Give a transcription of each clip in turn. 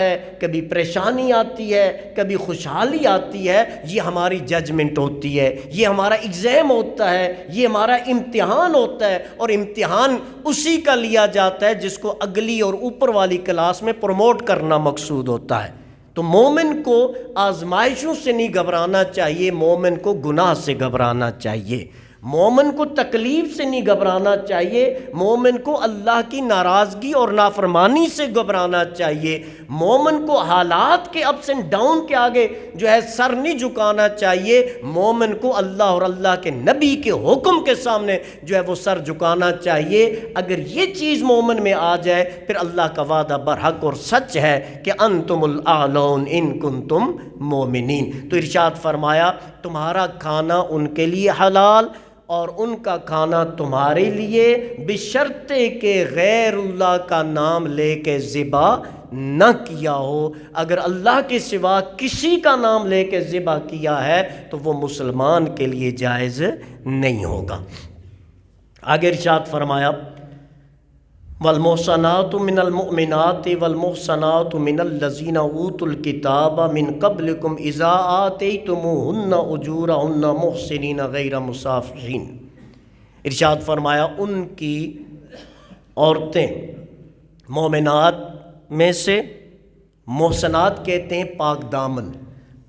ہے، کبھی پریشانی آتی ہے، کبھی خوشحالی آتی ہے، یہ ہماری ججمنٹ ہوتی ہے، یہ ہمارا ایگزام ہوتا ہے، یہ ہمارا امتحان ہوتا ہے، اور امتحان اسی کا لیا جاتا ہے جس کو اگلی اور اوپر والی کلاس میں پروموٹ کرنا مقصود ہوتا ہے۔ تو مومن کو آزمائشوں سے نہیں گھبرانا چاہیے، مومن کو گناہ سے گھبرانا چاہیے، مومن کو تکلیف سے نہیں گھبرانا چاہیے، مومن کو اللہ کی ناراضگی اور نافرمانی سے گھبرانا چاہیے، مومن کو حالات کے اپس اینڈ ڈاؤن کے آگے جو ہے سر نہیں جھکانا چاہیے، مومن کو اللہ اور اللہ کے نبی کے حکم کے سامنے جو ہے وہ سر جھکانا چاہیے۔ اگر یہ چیز مومن میں آ جائے پھر اللہ کا وعدہ برحق اور سچ ہے کہ انتم الاعلون ان کنتم مومنین۔ تو ارشاد فرمایا تمہارا کھانا ان کے لیے حلال اور ان کا کھانا تمہارے لیے، بشرطے کہ غیر اللہ کا نام لے کے ذبح نہ کیا ہو۔ اگر اللہ کے سوا کسی کا نام لے کے ذبح کیا ہے تو وہ مسلمان کے لیے جائز نہیں ہوگا۔ آگے ارشاد فرمایا والمحصنات من المؤمنات والمحصنات من الذین اوتوا الکتاب من قبلکم اذا آتیتموہن اجورہن محسنین غیر مسافحین۔ ارشاد فرمایا ان کی عورتیں مومنات میں سے، محسنات کہتے ہیں پاک دامن،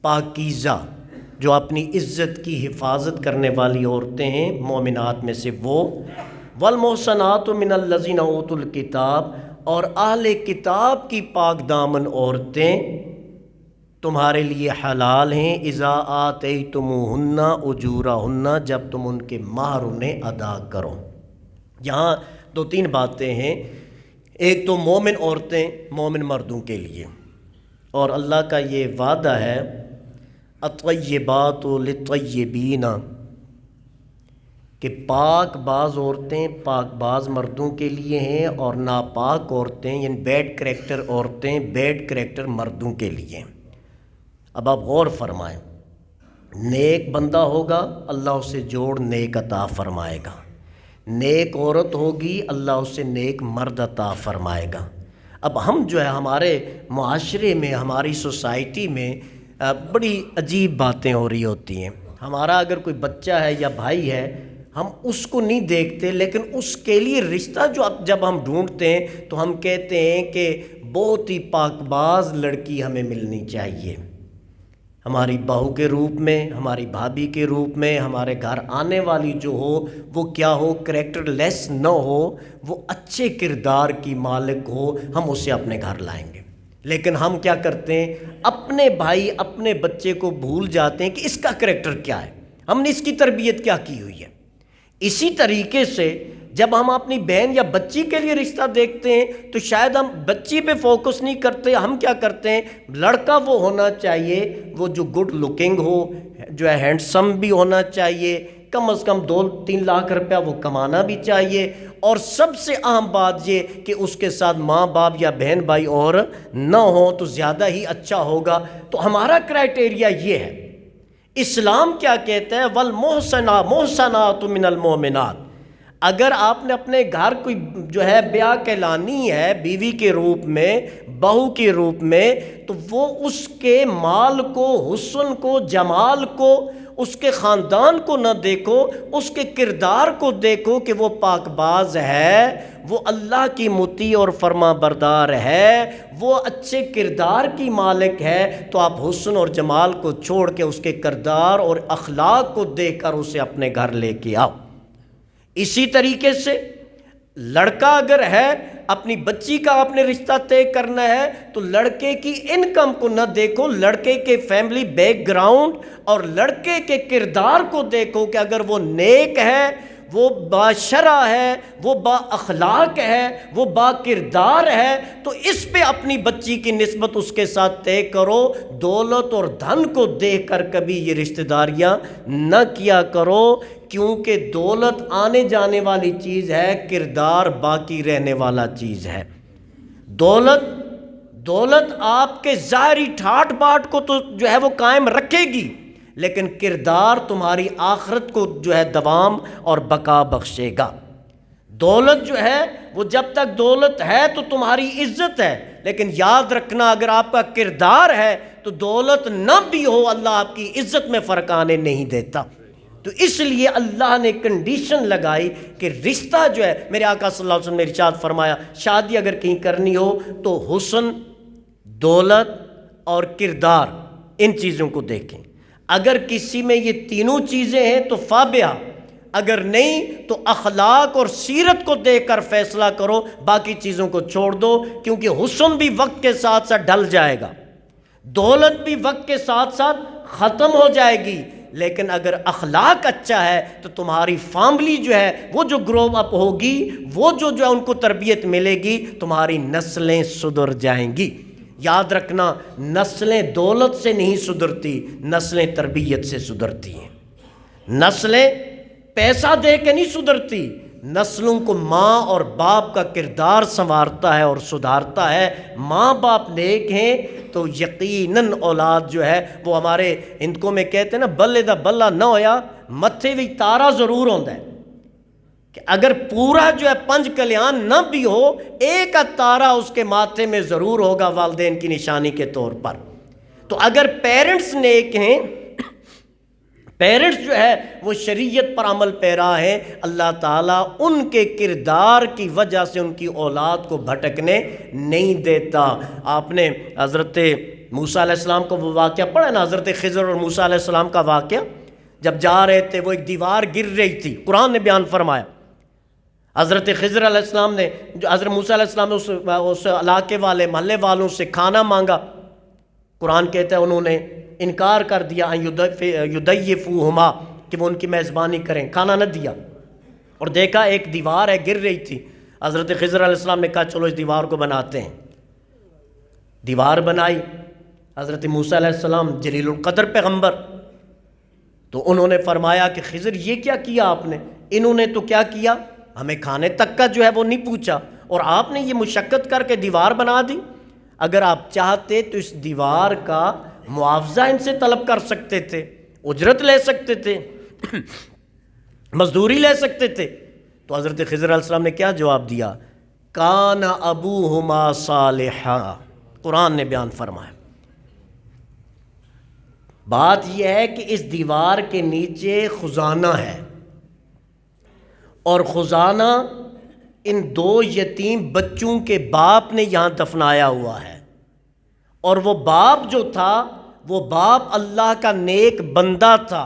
پاکیزہ، جو اپنی عزت کی حفاظت کرنے والی عورتیں ہیں مومنات میں سے وہ، والمحصنات من الذین اوتوا الکتاب، اور اہل کتاب کی پاک دامن عورتیں تمہارے لیے حلال ہیں، اذا آتیتموہن اجورہن، جب تم ان کے مہر انہیں ادا کرو۔ یہاں دو تین باتیں ہیں، ایک تو مومن عورتیں مومن مردوں کے لیے، اور اللہ کا یہ وعدہ ہے الطیبات للطیبین، کہ پاک باز عورتیں پاک باز مردوں کے لیے ہیں، اور ناپاک عورتیں یعنی بیڈ کریکٹر عورتیں بیڈ کریکٹر مردوں کے لیے ہیں۔ اب آپ غور فرمائیں، نیک بندہ ہوگا اللہ اسے جوڑ نیک عطا فرمائے گا، نیک عورت ہوگی اللہ اسے نیک مرد عطا فرمائے گا۔ اب ہم جو ہے ہمارے معاشرے میں، ہماری سوسائٹی میں بڑی عجیب باتیں ہو رہی ہوتی ہیں۔ ہمارا اگر کوئی بچہ ہے یا بھائی ہے، ہم اس کو نہیں دیکھتے، لیکن اس کے لیے رشتہ جب ہم ڈھونڈتے ہیں تو ہم کہتے ہیں کہ بہت ہی پاک باز لڑکی ہمیں ملنی چاہیے، ہماری بہو کے روپ میں، ہماری بھابھی کے روپ میں، ہمارے گھر آنے والی جو ہو وہ کیا ہو، کریکٹر لیس نہ ہو، وہ اچھے کردار کی مالک ہو، ہم اسے اپنے گھر لائیں گے۔ لیکن ہم کیا کرتے ہیں، اپنے بھائی اپنے بچے کو بھول جاتے ہیں کہ اس کا کریکٹر کیا ہے، ہم نے اس کی تربیت کیا کی ہوئی ہے۔ اسی طریقے سے جب ہم اپنی بہن یا بچی کے لیے رشتہ دیکھتے ہیں تو شاید ہم بچی پہ فوکس نہیں کرتے، ہم کیا کرتے ہیں، لڑکا وہ ہونا چاہیے وہ جو گڈ لکنگ ہو، جو ہے ہینڈسم بھی ہونا چاہیے، کم از کم 2-3 لاکھ روپیہ وہ کمانا بھی چاہیے، اور سب سے اہم بات یہ کہ اس کے ساتھ ماں باپ یا بہن بھائی اور نہ ہو تو زیادہ ہی اچھا ہوگا۔ تو ہمارا کرائٹیریا یہ ہے۔ اسلام کیا کہتا ہے، محصنات من المؤمنات، اگر آپ نے اپنے گھر کوئی جو ہے بیاہ کہلانی ہے بیوی کے روپ میں، بہو کے روپ میں، تو وہ اس کے مال کو، حسن کو، جمال کو، اس کے خاندان کو نہ دیکھو، اس کے کردار کو دیکھو کہ وہ پاک باز ہے، وہ اللہ کی مطیع اور فرما بردار ہے، وہ اچھے کردار کی مالک ہے، تو آپ حسن اور جمال کو چھوڑ کے اس کے کردار اور اخلاق کو دیکھ کر اسے اپنے گھر لے کے آؤ۔ اسی طریقے سے لڑکا اگر ہے، اپنی بچی کا آپ نے رشتہ طے کرنا ہے تو لڑکے کی انکم کو نہ دیکھو، لڑکے کے فیملی بیک گراؤنڈ اور لڑکے کے کردار کو دیکھو کہ اگر وہ نیک ہے، وہ باشرع ہے، وہ با اخلاق ہے، وہ با کردار ہے، تو اس پہ اپنی بچی کی نسبت اس کے ساتھ طے کرو۔ دولت اور دھن کو دیکھ کر کبھی یہ رشتہ داریاں نہ کیا کرو، کیونکہ دولت آنے جانے والی چیز ہے، کردار باقی رہنے والا چیز ہے۔ دولت آپ کے ظاہری ٹھاٹ باٹ کو تو جو ہے وہ قائم رکھے گی، لیکن کردار تمہاری آخرت کو جو ہے دوام اور بقا بخشے گا۔ دولت جو ہے وہ جب تک دولت ہے تو تمہاری عزت ہے، لیکن یاد رکھنا اگر آپ کا کردار ہے تو دولت نہ بھی ہو اللہ آپ کی عزت میں فرق آنے نہیں دیتا۔ تو اس لیے اللہ نے کنڈیشن لگائی کہ رشتہ جو ہے، میرے آقا صلی اللہ علیہ وسلم نے ارشاد فرمایا شادی اگر کہیں کرنی ہو تو حسن، دولت اور کردار، ان چیزوں کو دیکھیں۔ اگر کسی میں یہ تینوں چیزیں ہیں تو فابہا، اگر نہیں تو اخلاق اور سیرت کو دیکھ کر فیصلہ کرو، باقی چیزوں کو چھوڑ دو، کیونکہ حسن بھی وقت کے ساتھ ساتھ ڈھل جائے گا، دولت بھی وقت کے ساتھ ساتھ ختم ہو جائے گی، لیکن اگر اخلاق اچھا ہے تو تمہاری فیملی جو ہے وہ جو گرو اپ ہوگی، وہ جو ہے ان کو تربیت ملے گی، تمہاری نسلیں سدھر جائیں گی۔ یاد رکھنا نسلیں دولت سے نہیں سدھرتی، نسلیں تربیت سے سدھرتی ہیں۔ نسلیں پیسہ دے کے نہیں سدھرتی، نسلوں کو ماں اور باپ کا کردار سنوارتا ہے اور سدھارتا ہے۔ ماں باپ نیک ہیں تو یقیناً اولاد جو ہے وہ ہمارے ہندکوں میں کہتے ہیں نا، بلے دا بلا نہ ہویا متھے بھی تارا ضرور ہوتا ہے، کہ اگر پورا جو ہے پنج کلیان نہ بھی ہو، ایک تارا اس کے ماتھے میں ضرور ہوگا والدین کی نشانی کے طور پر۔ تو اگر پیرنٹس نیک ہیں، پیرنٹس جو ہے وہ شریعت پر عمل پیرا ہے، اللہ تعالیٰ ان کے کردار کی وجہ سے ان کی اولاد کو بھٹکنے نہیں دیتا۔ آپ نے حضرت موسیٰ علیہ السلام کو وہ واقعہ پڑھا نا، حضرت خضر اور موسیٰ علیہ السلام کا واقعہ، جب جا رہے تھے وہ ایک دیوار گر رہی تھی، قرآن نے بیان فرمایا، حضرت خضر علیہ السلام نے، جو حضرت موسیٰ علیہ السلام نے اس علاقے والے محلے والوں سے کھانا مانگا، قرآن کہتا ہے انہوں نے انکار کر دیا، یضیفوہما، کہ وہ ان کی میزبانی کریں، کھانا نہ دیا، اور دیکھا ایک دیوار ہے گر رہی تھی۔ حضرت خضر علیہ السلام نے کہا چلو اس دیوار کو بناتے ہیں، دیوار بنائی۔ حضرت موسیٰ علیہ السلام جلیل القدر پیغمبر، تو انہوں نے فرمایا کہ خضر یہ کیا کیا آپ نے؟ انہوں نے تو کیا کیا، ہمیں کھانے تک کا جو ہے وہ نہیں پوچھا، اور آپ نے یہ مشقت کر کے دیوار بنا دی۔ اگر آپ چاہتے تو اس دیوار کا معاوضہ ان سے طلب کر سکتے تھے، اجرت لے سکتے تھے، مزدوری لے سکتے تھے۔ تو حضرت خضر علیہ السلام نے کیا جواب دیا؟ کان ابوہما صالحا، قرآن نے بیان فرمایا۔ بات یہ ہے کہ اس دیوار کے نیچے خزانہ ہے، اور خزانہ ان دو یتیم بچوں کے باپ نے یہاں دفنایا ہوا ہے، اور وہ باپ جو تھا وہ باپ اللہ کا نیک بندہ تھا،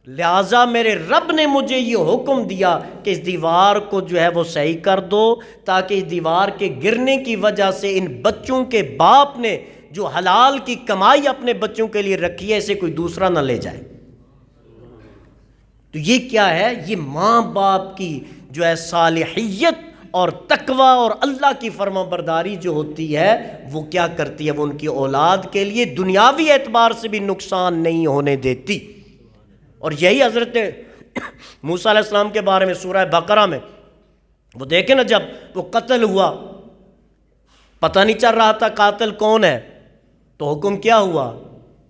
لہٰذا میرے رب نے مجھے یہ حکم دیا کہ اس دیوار کو جو ہے وہ صحیح کر دو، تاکہ اس دیوار کے گرنے کی وجہ سے ان بچوں کے باپ نے جو حلال کی کمائی اپنے بچوں کے لیے رکھی ہے اسے کوئی دوسرا نہ لے جائے۔ تو یہ کیا ہے؟ یہ ماں باپ کی جو ہے صالحیت اور تقوی اور اللہ کی فرما برداری جو ہوتی ہے وہ کیا کرتی ہے، وہ ان کی اولاد کے لیے دنیاوی اعتبار سے بھی نقصان نہیں ہونے دیتی۔ اور یہی حضرت موسیٰ علیہ السلام کے بارے میں سورہ بقرہ میں وہ دیکھیں نا، جب وہ قتل ہوا پتہ نہیں چل رہا تھا قاتل کون ہے، تو حکم کیا ہوا؟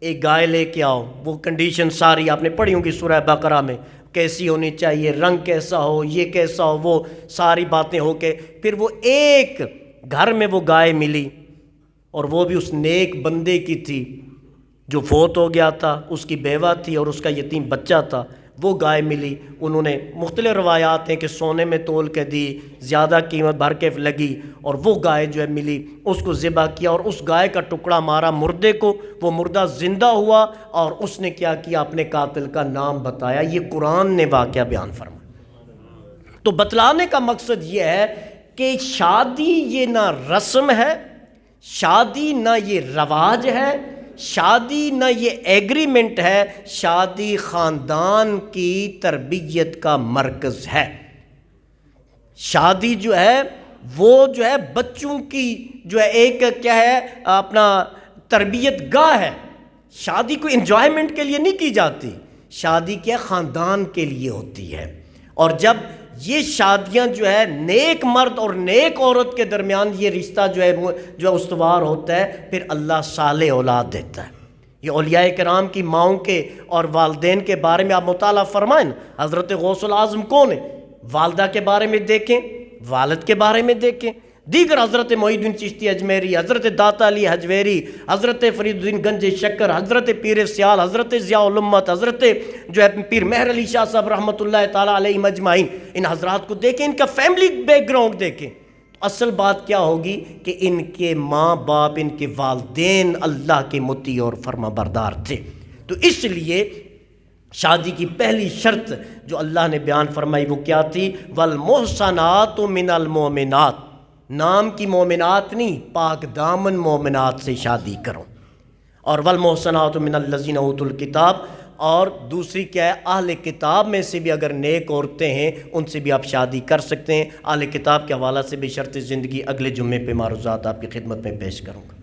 ایک گائے لے کے آؤ۔ وہ کنڈیشن ساری آپ نے پڑھی ہوں گی سورہ بقرہ میں، کیسی ہونی چاہیے، رنگ کیسا ہو، یہ کیسا ہو، وہ ساری باتیں ہو کے پھر وہ ایک گھر میں وہ گائے ملی، اور وہ بھی اس نیک بندے کی تھی جو فوت ہو گیا تھا، اس کی بیوہ تھی اور اس کا یتیم بچہ تھا، وہ گائے ملی۔ انہوں نے مختلف روایات ہیں کہ سونے میں تول کے دی، زیادہ قیمت بھر کے لگی، اور وہ گائے جو ہے ملی، اس کو ذبح کیا اور اس گائے کا ٹکڑا مارا مردے کو، وہ مردہ زندہ ہوا، اور اس نے کیا کیا؟ اپنے قاتل کا نام بتایا۔ یہ قرآن نے واقعہ بیان فرمایا۔ تو بتلانے کا مقصد یہ ہے کہ شادی یہ نہ رسم ہے، شادی نہ یہ رواج ہے، شادی نہ یہ ایگریمنٹ ہے، شادی خاندان کی تربیت کا مرکز ہے۔ شادی جو ہے وہ جو ہے بچوں کی جو ہے ایک کیا ہے اپنا تربیت گاہ ہے۔ شادی کو انجوائمنٹ کے لیے نہیں کی جاتی، شادی کیا خاندان کے لیے ہوتی ہے۔ اور جب یہ شادیاں جو ہے نیک مرد اور نیک عورت کے درمیان یہ رشتہ جو ہے استوار ہوتا ہے، پھر اللہ صالح اولاد دیتا ہے۔ یہ اولیاء کرام کی ماؤں کے اور والدین کے بارے میں آپ مطالعہ فرمائیں۔ حضرت غوث العظم کون ہے؟ والدہ کے بارے میں دیکھیں، والد کے بارے میں دیکھیں، دیگر حضرت معین الدین چشتی اجمیری، حضرت داتا علی حجویری، حضرت فرید الدین گنج شکر، حضرت پیر سیال، حضرت ضیاء الامت، حضرت جو ہے پیر مہر علی شاہ صاحب رحمۃ اللہ تعالیٰ علیہ مجمعین، ان حضرات کو دیکھیں، ان کا فیملی بیک گراؤنڈ دیکھیں، تو اصل بات کیا ہوگی کہ ان کے ماں باپ، ان کے والدین اللہ کے مطیع اور فرما بردار تھے۔ تو اس لیے شادی کی پہلی شرط جو اللہ نے بیان فرمائی وہ کیا تھی؟ والمحصنات من المؤمنات، نام کی مومنات نہیں، پاک دامن مومنات سے شادی کرو۔ اور والمحصنات من الذین اوتوا الکتاب، اور دوسری کیا ہے؟ اہل کتاب میں سے بھی اگر نیک عورتیں ہیں ان سے بھی آپ شادی کر سکتے ہیں۔ اہل کتاب کے حوالہ سے بھی شرط زندگی اگلے جمعے پہ معروضات آپ کی خدمت میں پیش کروں گا۔